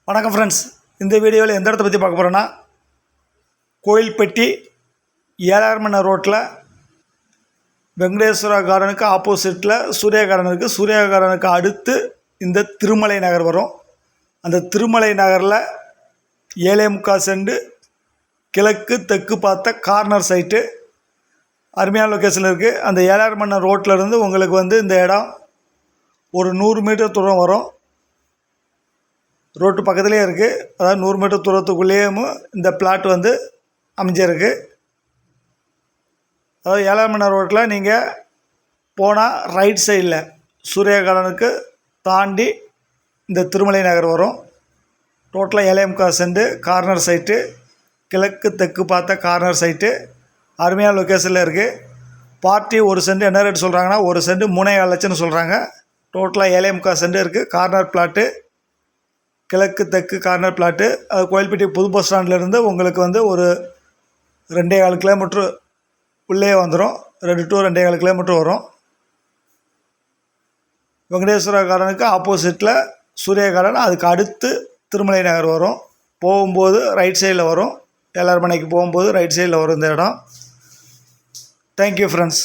வணக்கம் ஃப்ரெண்ட்ஸ். இந்த வீடியோவில் எந்த இடத்த பற்றி பார்க்க போகிறோன்னா, கோயில்பட்டி 7ஆம் மணி ரோட்டில் வெங்கடேஸ்வரா கார்டனுக்கு ஆப்போசிட்டில் சூர்யா கார்டன் இருக்குது. சூர்யா கார்டனுக்கு அடுத்து இந்த திருமலை நகர் வரும். அந்த திருமலை நகரில் 7.25 சென்ட் கிழக்கு தெற்கு பார்த்த கார்னர் சைட்டு அருமையான லொக்கேஷனில் இருக்குது. அந்த 7ஆம் மணி ரோட்டில் உங்களுக்கு இந்த இடம் ஒரு 100 மீட்டர் தூரம் வரும். ரோட்டு பக்கத்துலேயே இருக்குது. அதாவது 100 மீட்டர் தூரத்துக்குள்ளேயும் இந்த பிளாட் அமைஞ்சிருக்கு. அதாவது 7ஆம் மணி ரோட்டில் நீங்கள் போனால் ரைட் சைடில் சூர்யா கார்டனுக்கு தாண்டி இந்த திருமலை நகர் வரும். டோட்டலாக 7.25 சென்ட் கார்னர் சைட்டு, கிழக்கு தெற்கு பார்த்த கார்னர் சைட்டு, அருமையான லொக்கேஷனில் இருக்குது. பார்ட்டி 1 சென்ட் என்ன ரேட் சொல்கிறாங்கன்னா, 1 சென்ட் 3.5 லட்சம்னு சொல்கிறாங்க. டோட்டலாக 7.25 சென்ட் இருக்குது. கார்னர் பிளாட்டு, கிழக்கு தெற்கு கார்னர் பிளாட்டு. அது கோயில்பட்டி புது பஸ் ஸ்டாண்ட்லேருந்து உங்களுக்கு ஒரு 2.25 கிலோமீட்ரு உள்ளே வந்துடும். 2 to 2.25 கிலோமீட்ரு வரும். வெங்கடேஸ்வரா கார்டனுக்கு ஆப்போசிட்டில் சூர்யா கார்டன், அதுக்கு அடுத்து திருமலை நகர் வரும். போகும்போது ரைட் சைடில் வரும். 7:30 மணிக்கு போகும்போது ரைட் சைடில் வரும் இந்த இடம். Thank you friends.